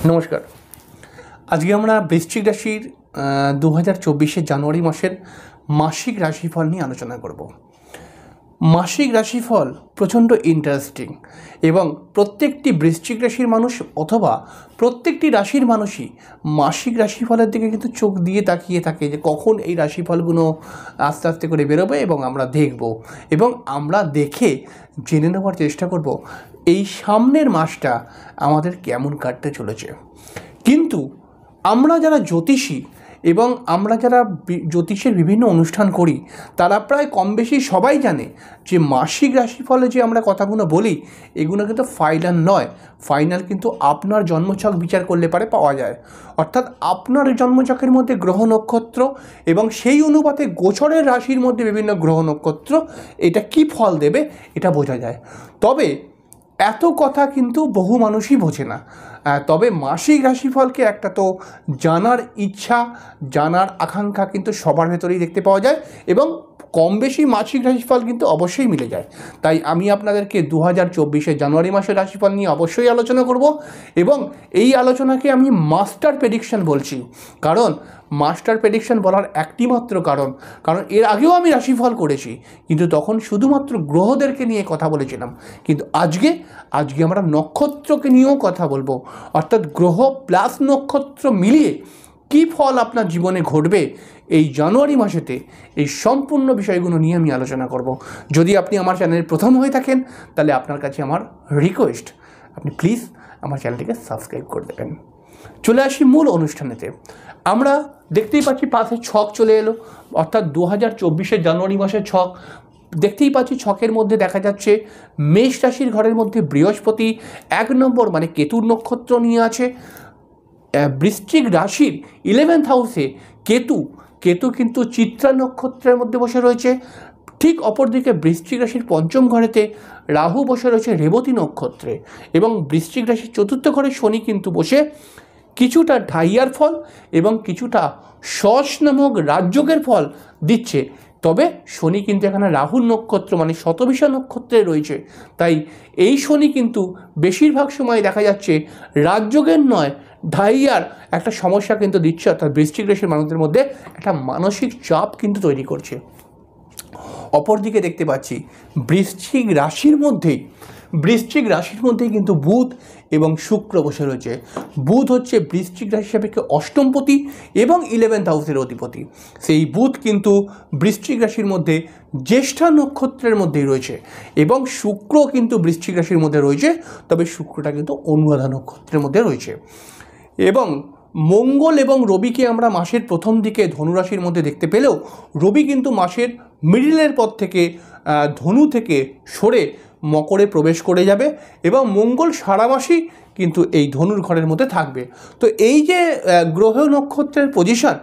নমস্কার। আজকে আমরা বৃশ্চিক রাশির 2024 জানুয়ারি মাসের মাসিক রাশিফল নিয়ে আলোচনা করব। মাসিক রাশিফল প্রচণ্ড ইন্টারেস্টিং এবং প্রত্যেকটি বৃশ্চিক রাশির মানুষ অথবা প্রত্যেকটি রাশির মানুষই মাসিক রাশিফলের দিকে কিন্তু চোখ দিয়ে তাকিয়ে থাকে যে কখন এই রাশিফলগুলো আস্তে আস্তে করে বেরোবে এবং আমরা দেখব এবং আমরা দেখে জেনে নেওয়ার চেষ্টা করব এই সামনের মাসটা আমাদের কেমন কাটতে চলেছে। কিন্তু আমরা যারা জ্যোতিষী এবং আমরা যারা জ্যোতিষের বিভিন্ন অনুষ্ঠান করি তারা প্রায় কম বেশি সবাই জানে যে মাসিক রাশিফলে যে আমরা কথাগুলো বলি এগুলো কিন্তু ফাইনাল নয়। ফাইনাল কিন্তু আপনার জন্মছক বিচার করলে পারে পাওয়া যায়, অর্থাৎ আপনার জন্মছকের মধ্যে গ্রহ নক্ষত্র এবং সেই অনুপাতে গোচরের রাশির মধ্যে বিভিন্ন গ্রহ নক্ষত্র এটা কি ফল দেবে এটা বোঝা যায়। তবে এত কথা কিন্তু বহু মানুষই বোঝে না। তবে মাসিক রাশিফলকে একটা তো জানার ইচ্ছা, জানার আকাঙ্ক্ষা কিন্তু সবার ভেতরেই দেখতে পাওয়া যায় এবং কম বেশি মাসিক রাশিফল কিন্তু অবশ্যই মিলে যায়। তাই আমি আপনাদেরকে 2024 জানুয়ারি মাসের রাশিফল নিয়ে অবশ্যই আলোচনা করব এবং এই আলোচনাকে আমি মাস্টার প্রেডিকশন বলছি। কারণ মাস্টার প্রেডিকশন বলার একটি মাত্র কারণ এর আগেও আমি রাশিফল করেছি, কিন্তু তখন শুধুমাত্র গ্রহদেরকে নিয়ে কথা বলেছিলাম। কিন্তু আজকে আমরা নক্ষত্রকে নিয়েও কথা বলবো, অর্থাৎ গ্রহ প্লাস নক্ষত্র মিলিয়ে কী ফল আপনার জীবনে ঘটবে এই জানুয়ারি মাসেতে, এই সম্পূর্ণ বিষয়গুলো নিয়ে আমি আলোচনা করব। যদি আপনি আমার চ্যানেলের প্রথম হয়ে থাকেন তাহলে আপনার কাছে আমার রিকোয়েস্ট, আপনি প্লিজ আমার চ্যানেলটিকে সাবস্ক্রাইব করে দেবেন। চলে আসি মূল অনুষ্ঠানেতে। আমরা দেখতেই পাচ্ছি পাশে ছক চলে এলো, অর্থাৎ 2024 জানুয়ারি মাসের ছক দেখতেই পাচ্ছি। ছকের মধ্যে দেখা যাচ্ছে মেষ রাশির ঘরের মধ্যে বৃহস্পতি 1 নম্বর মানে কেতুর নক্ষত্র নিয়ে আছে। বৃশ্চিক রাশির 11th হাউসে কেতু কিন্তু চিত্রা নক্ষত্রের মধ্যে বসে রয়েছে। ঠিক অপরদিকে বৃশ্চিক রাশির 5ম ঘরেতে রাহু বসে রয়েছে রেবতী নক্ষত্রে এবং বৃশ্চিক রাশির 4র্থ ঘরে শনি কিন্তু বসে কিছুটা ঢাইয়ার ফল এবং কিছুটা শশ নামক রাজযোগের ফল দিচ্ছে। তবে শনি কিন্তু এখানে রাহুর নক্ষত্র মানে শতবিশা নক্ষত্রে রয়েছে, তাই এই শনি কিন্তু বেশিরভাগ সময় দেখা যাচ্ছে রাজযোগের নয় ঢাইয়ার একটা সমস্যা কিন্তু দিচ্ছে, অর্থাৎ বৃশ্চিক রাশির মানুষদের মধ্যে একটা মানসিক চাপ কিন্তু তৈরি করছে। অপরদিকে দেখতে পাচ্ছি বৃশ্চিক রাশির মধ্যেই কিন্তু বুধ এবং শুক্র বসে রয়েছে। বুধ হচ্ছে বৃশ্চিক রাশি সাপেক্ষে অষ্টমপতি এবং 11th হাউসের অধিপতি। সেই বুধ কিন্তু বৃশ্চিক রাশির মধ্যে জ্যেষ্ঠা নক্ষত্রের মধ্যেই রয়েছে এবং শুক্র কিন্তু বৃশ্চিক রাশির মধ্যে রয়েছে, তবে শুক্রটা কিন্তু অনুরাধা নক্ষত্রের মধ্যে রয়েছে। এবং মঙ্গল এবং রবিকে আমরা মাসের প্রথম দিকে ধনুরাশির মধ্যে দেখতে পেলেও রবি কিন্তু মাসের মিডিলের পর থেকে ধনু থেকে সরে মকরে প্রবেশ করে যাবে এবং মঙ্গল সারা মাসই কিন্তু এই ধনুর ঘরের মধ্যে থাকবে। তো এই যে গ্রহ নক্ষত্রের পজিশন,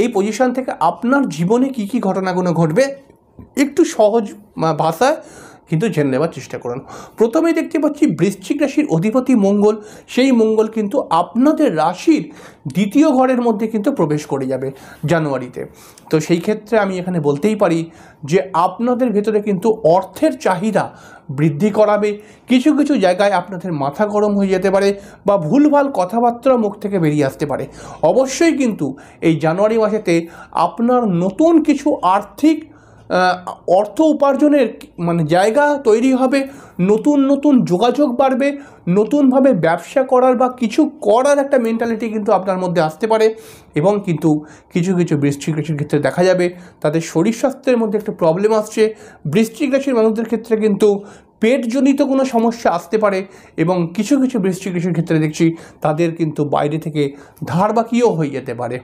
এই পজিশন থেকে আপনার জীবনে কি কি ঘটনাগুলো ঘটবে একটু সহজ ভাষায় কিন্তু জেনে নেওয়ার চেষ্টা করুন। প্রথমেই দেখতে পাচ্ছি বৃশ্চিক রাশির অধিপতি মঙ্গল, সেই মঙ্গল কিন্তু আপনাদের রাশির 2য় ঘরের মধ্যে কিন্তু প্রবেশ করে যাবে জানুয়ারিতে। তো সেই ক্ষেত্রে আমি এখানে বলতেই পারি যে আপনাদের ভেতরে কিন্তু অর্থের চাহিদা বৃদ্ধি করাবে। কিছু কিছু জায়গায় আপনাদের মাথা গরম হয়ে যেতে পারে বা ভুলভাল কথাবার্তা মুখ থেকে বেরিয়ে আসতে পারে। অবশ্যই কিন্তু এই জানুয়ারি মাসেতে আপনার নতুন কিছু অর্থ উপার্জনের মানে জায়গা তৈরি হবে, নতুন যোগাযোগ বাড়বে, নতুনভাবে ব্যবসা করার বা কিছু করার একটা মেন্টালিটি কিন্তু আপনার মধ্যে আসতে পারে। এবং কিন্তু কিছু বৃশ্চিক রাশির ক্ষেত্রে দেখা যাবে তাদের শরীর স্বাস্থ্যের মধ্যে একটা প্রবলেম আসছে। বৃশ্চিক রাশির মানুষদের ক্ষেত্রে কিন্তু পেটজনিত কোনো সমস্যা আসতে পারে এবং কিছু বৃশ্চিক রাশির ক্ষেত্রে দেখছি তাদের কিন্তু বাইরে থেকে ধার বাকিও হয়ে যেতে পারে,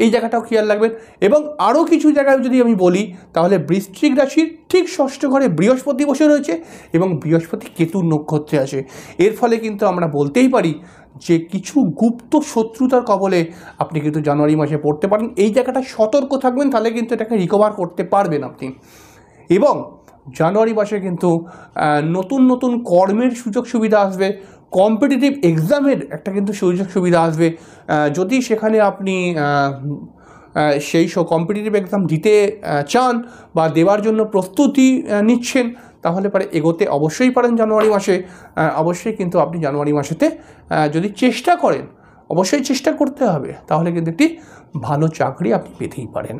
এই জায়গাটাও খেয়াল রাখবেন। এবং আরও কিছু জায়গায় যদি আমি বলি তাহলে বৃশ্চিক রাশির ঠিক 6ষ্ঠ ঘরে বৃহস্পতি বসে রয়েছে এবং বৃহস্পতি কেতুর নক্ষত্রে আসে। এর ফলে কিন্তু আমরা বলতেই পারি যে কিছু গুপ্ত শত্রুতার কবলে আপনি কিন্তু জানুয়ারি মাসে পড়তে পারেন। এই জায়গাটা সতর্ক থাকবেন, তাহলে কিন্তু এটাকে রিকভার করতে পারবেন আপনি। এবং জানুয়ারি মাসে কিন্তু নতুন কর্মের সুযোগ সুবিধা আসবে, কম্পিটিটিভ এক্সামের একটা কিন্তু সুযোগ সুবিধা আসবে। যদি সেখানে আপনি সেই কম্পিটিটিভ এক্সাম দিতে চান বা দেওয়ার জন্য প্রস্তুতি নিচ্ছেন তাহলে পরে এগোতে অবশ্যই পারেন জানুয়ারি মাসে। অবশ্যই কিন্তু আপনি জানুয়ারি মাসেতে যদি চেষ্টা করেন অবশ্যই চেষ্টা করতে হবে, তাহলে কিন্তু একটি ভালো চাকরি আপনি পেতেই পারেন।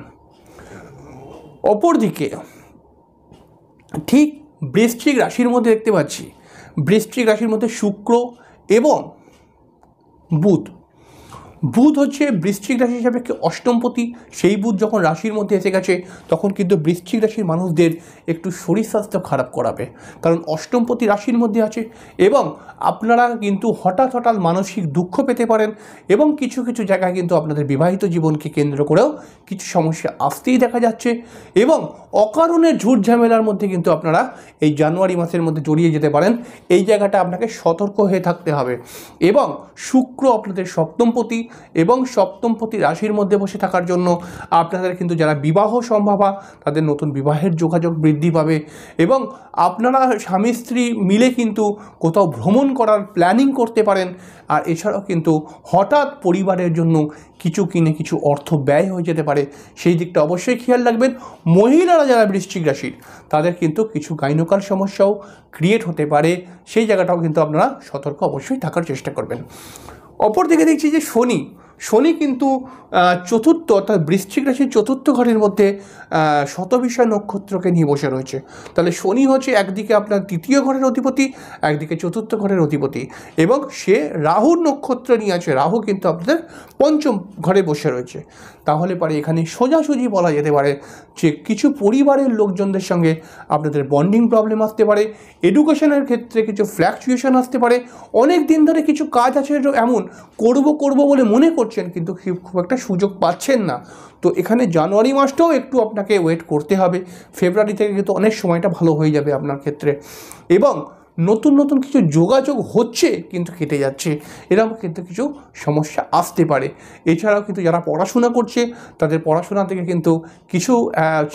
অপরদিকে ঠিক বৃশ্চিক রাশির মধ্যে দেখতে পাচ্ছি, বৃশ্চিক রাশির মধ্যে শুক্র এবং বুধ হচ্ছে বৃশ্চিক রাশি হিসাবে একটি অষ্টমপতি। সেই বুধ যখন রাশির মধ্যে এসে গেছে তখন কিন্তু বৃশ্চিক রাশির মানুষদের একটু শরীর স্বাস্থ্য খারাপ করাবে, কারণ অষ্টমপতি রাশির মধ্যে আছে এবং আপনারা কিন্তু হঠাৎ মানসিক দুঃখ পেতে পারেন এবং কিছু কিছু জায়গায় কিন্তু আপনাদের বিবাহিত জীবনকে কেন্দ্র করেও কিছু সমস্যা আসতেই দেখা যাচ্ছে এবং অকারণে ঝুট ঝামেলার মধ্যে কিন্তু আপনারা এই জানুয়ারি মাসের মধ্যে জড়িয়ে যেতে পারেন। এই জায়গাটা আপনাকে সতর্ক হয়ে থাকতে হবে। এবং শুক্র আপনাদের সপ্তমপতি এবং সপ্তমপতি রাশির মধ্যে বসে থাকার জন্য আপনাদের কিন্তু যারা বিবাহ সম্ভাবা তাদের নতুন বিবাহের যোগাযোগ বৃদ্ধি পাবে এবং আপনারা স্বামী স্ত্রী মিলে কিন্তু কোথাও ভ্রমণ করার প্ল্যানিং করতে পারেন। আর এছাড়াও কিন্তু হঠাৎ পরিবারের জন্য কিছু কিনে কিছু অর্থ ব্যয় হয়ে যেতে পারে, সেই দিকটা অবশ্যই খেয়াল রাখবেন। মহিলারা যারা বৃশ্চিক রাশির তাদের কিন্তু কিছু গাইনোকাল সমস্যাও ক্রিয়েট হতে পারে, সেই জায়গাটাও কিন্তু আপনারা সতর্ক অবশ্যই থাকার চেষ্টা করবেন। অপরদিকে দেখছি যে শনি কিন্তু চতুর্থ অর্থাৎ বৃশ্চিক রাশির চতুর্থ ঘরের মধ্যে শতভিষা নক্ষত্রকে নিয়ে বসে রয়েছে। তাহলে শনি হচ্ছে একদিকে আপনার তৃতীয় ঘরের অধিপতি, একদিকে চতুর্থ ঘরের অধিপতি এবং সে রাহুর নক্ষত্র নিয়ে আছে। রাহু কিন্তু আপনাদের পঞ্চম ঘরে বসে রয়েছে। তাহলে পারে এখানে সোজাসুজি বলা যেতে পারে যে কিছু পরিবারের লোকজনদের সঙ্গে আপনাদের বন্ডিং প্রবলেম আসতে পারে, এডুকেশনের ক্ষেত্রে কিছু ফ্ল্যাকচুয়েশন আসতে পারে। অনেক দিন ধরে কিছু কাজ আছে এমন করব বলে মনে করছেন কিন্তু খুব একটা সুযোগ পাচ্ছেন না, তো এখানে জানুয়ারি মাসটাও একটু আপনাকে ওয়েট করতে হবে। ফেব্রুয়ারি থেকে কিন্তু অনেক সময়টা ভালো হয়ে যাবে আপনার ক্ষেত্রে এবং নতুন কিছু যোগাযোগ হচ্ছে কিন্তু কেটে যাচ্ছে, এরকম কিন্তু কিছু সমস্যা আসতে পারে। এছাড়াও কিন্তু যারা পড়াশোনা করছে তাদের পড়াশোনা থেকে কিন্তু কিছু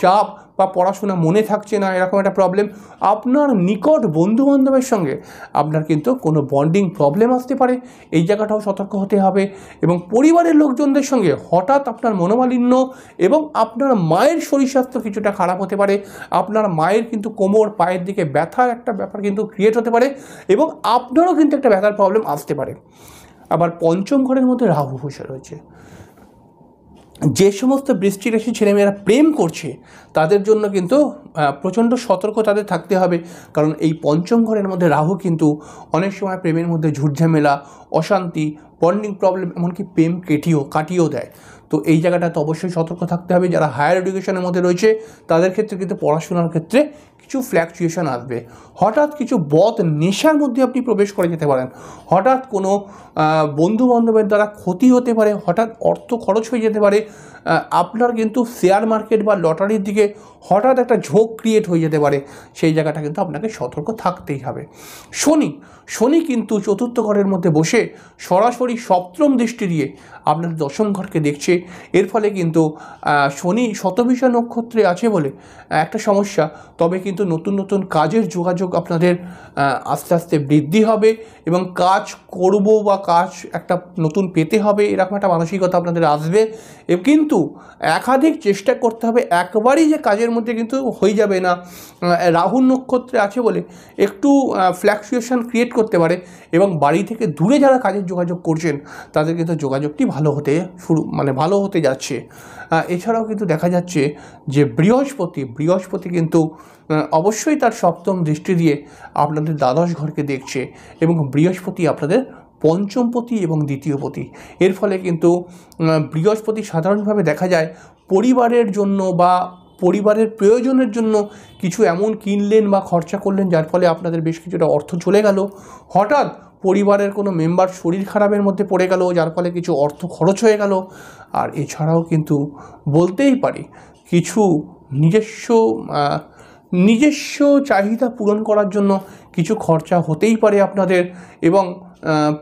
চাপ বা পড়াশোনা মনে থাকছে না, এরকম একটা প্রবলেম। আপনার নিকট বন্ধুবান্ধবের সঙ্গে আপনার কিন্তু কোনো বন্ডিং প্রবলেম আসতে পারে, এই জায়গাটাও সতর্ক হতে হবে। এবং পরিবারের লোকজনদের সঙ্গে হঠাৎ আপনার মনোমালিন্য এবং আপনার মায়ের শরীর স্বাস্থ্য কিছুটা খারাপ হতে পারে। আপনার মায়ের কিন্তু কোমর পায়ের দিকে ব্যথার একটা ব্যাপার কিন্তু ক্রিয়েট হতে পারে এবং আপনারও কিন্তু একটা ব্যথার প্রবলেম আসতে পারে। আবার পঞ্চম ঘরের মধ্যে রাহু বসে রয়েছে। যে সমস্ত বৃশ্চিক রাশি ছেলেমেয়েরা প্রেম করছে তাদের জন্য কিন্তু প্রচণ্ড সতর্ক তাদের থাকতে হবে, কারণ এই পঞ্চম ঘরের মধ্যে রাহু কিন্তু অনেক সময় প্রেমের মধ্যে ঝুটঝামেলা, অশান্তি, বন্ডিং প্রবলেম, এমনকি প্রেম কাটিয়েও দেয়। তো এই জায়গাটা তো অবশ্যই সতর্ক থাকতে হবে। যারা হায়ার এডুকেশনের মধ্যে রয়েছে তাদের ক্ষেত্রে কিন্তু পড়াশোনার ক্ষেত্রে কিছু ফ্ল্যাকচুয়েশন আসবে। হঠাৎ কিছু বদ নেশার মধ্যে আপনি প্রবেশ করে যেতে পারেন, হঠাৎ কোনো বন্ধু বান্ধবের দ্বারা ক্ষতি হতে পারে, হঠাৎ অর্থ খরচ হয়ে যেতে পারে। আপনার কিন্তু শেয়ার মার্কেট বা লটারির দিকে হঠাৎ একটা ঝোঁক ক্রিয়েট হয়ে যেতে পারে, সেই জায়গাটা কিন্তু আপনাকে সতর্ক থাকতেই হবে। শনি কিন্তু চতুর্থ ঘরের মধ্যে বসে সরাসরি সপ্তম দৃষ্টি দিয়ে আপনার দশম ঘরকে দেখছে। এর ফলে কিন্তু শনি শতভিষা নক্ষত্রে আছে বলে একটা সমস্যা, তবে কিন্তু নতুন কাজের যোগাযোগ আপনাদের আস্তে আস্তে বৃদ্ধি হবে এবং কাজ করব বা কাজ একটা নতুন পেতে হবে এরকম একটা মানসিকতা আপনাদের আসবে। কিন্তু একাধিক চেষ্টা করতে হবে, একবারই যে কাজের মধ্যে কিন্তু হয়ে যাবে না। রাহু নক্ষত্রে আছে বলে একটু ফ্ল্যাকচুয়েশন ক্রিয়েট করতে পারে এবং বাড়ি থেকে দূরে যারা কাজের যোগাযোগ করছেন তাদের কিন্তু যোগাযোগটি ভালো হতে যাচ্ছে। এছাড়াও কিন্তু দেখা যাচ্ছে যে বৃহস্পতি কিন্তু অবশ্যই তার সপ্তম দৃষ্টি দিয়ে আপনাদের দ্বাদশ ঘরকে দেখছে এবং বৃহস্পতি আপনাদের পঞ্চমপতি এবং দ্বিতীয়পতি। এর ফলে কিন্তু বৃহস্পতি সাধারণভাবে দেখা যায় পরিবারের জন্য বা পরিবারের প্রয়োজনের জন্য কিছু এমন কিনলেন বা খরচা করলেন যার ফলে আপনাদের বেশ কিছুটা অর্থ চলে গেল। হঠাৎ পরিবারের কোনো মেম্বার শরীর খারাপের মধ্যে পড়ে গেল যার ফলে কিছু অর্থ খরচ হয়ে গেল। আর এছাড়াও কিন্তু বলতেই পারি কিছু নিজস্ব চাহিদা পূরণ করার জন্য কিছু খরচা হতেই পারে আপনাদের এবং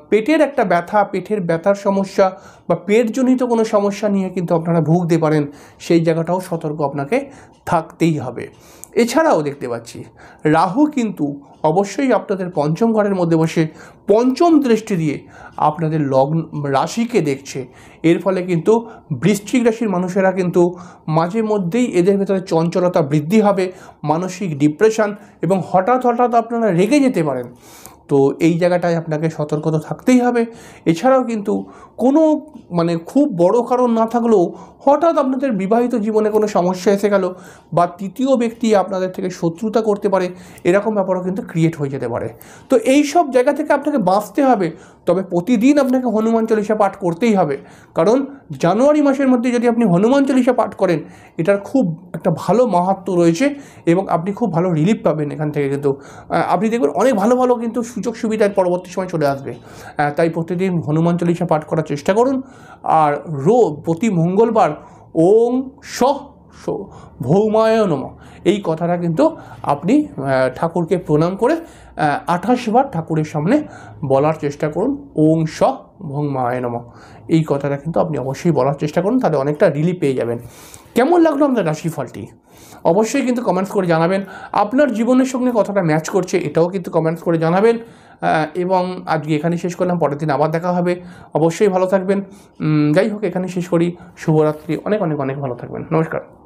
পেটের একটা পেটের ব্যথার সমস্যা বা পেটজনিত কোনো সমস্যা নিয়ে কিন্তু আপনারা ভুগতে পারেন, সেই জায়গাটাও সতর্ক আপনাকে থাকতেই হবে। এছাড়াও দেখতে পাচ্ছি রাহু কিন্তু অবশ্যই আপনাদের পঞ্চম ঘরের মধ্যে বসে পঞ্চম দৃষ্টি দিয়ে আপনাদের রাশিকে দেখছে। এর ফলে কিন্তু বৃশ্চিক রাশির মানুষেরা কিন্তু মাঝে মধ্যেই এদের ভেতরে চঞ্চলতা বৃদ্ধি হবে, মানসিক ডিপ্রেশন এবং হঠাৎ আপনারা রেগে যেতে পারেন। তো এই জায়গাটায় আপনাকে সতর্ক তো থাকতেই হবে। এছাড়াও কিন্তু কোনো খুব বড় কারণ না থাকলেও হঠাৎ আপনাদের বিবাহিত জীবনে কোনো সমস্যা এসে গেল বা তৃতীয় ব্যক্তি আপনাদের থেকে শত্রুতা করতে পারে, এরকম ব্যাপারও কিন্তু ক্রিয়েট হয়ে যেতে পারে। তো এই সব জায়গা থেকে আপনাকে বাঁচতে হবে। তবে প্রতিদিন আপনাকে হনুমান চল্লিশা পাঠ করতেই হবে, কারণ জানুয়ারি মাসের মধ্যে যদি আপনি হনুমান চল্লিশা পাঠ করেন এটার খুব একটা ভালো মাহাত্ম্য রয়েছে এবং আপনি খুব ভালো রিলিফ পাবেন এখান থেকে। কিন্তু আপনি দেখবেন অনেক ভালো ভালো কিন্তু সুযোগ সুবিধার পরবর্তী সময় চলে আসবে। তাই প্রতিদিন হনুমান চল্লিশা পাঠ করার চেষ্টা করুন। আর প্রতি মঙ্গলবার ওং সঃ ভৌমায় নমঃ এই কথাটা কিন্তু আপনি ঠাকুরকে প্রণাম করে 28 বার ঠাকুরের সামনে বলার চেষ্টা করুন, ওং সঃ ভৌমায় নমঃ এই কথাটা কিন্তু আপনি অবশ্যই বলার চেষ্টা করুন, তাহলে অনেকটা রিলিফ পেয়ে যাবেন। কেমন লাগলো আপনার রাশিফলটি অবশ্যই কিন্তু কমেন্টস করে জানাবেন। আপনার জীবনের সঙ্গে কতটা ম্যাচ করছে এটাও কিন্তু কমেন্টস করে জানাবেন। এবং আজকে এখানে শেষ করলাম, পরের দিন আবার দেখা হবে। অবশ্যই ভালো থাকবেন। যাই হোক, এখানে শেষ করি। শুভরাত্রি। অনেক অনেক অনেক ভালো থাকবেন। নমস্কার।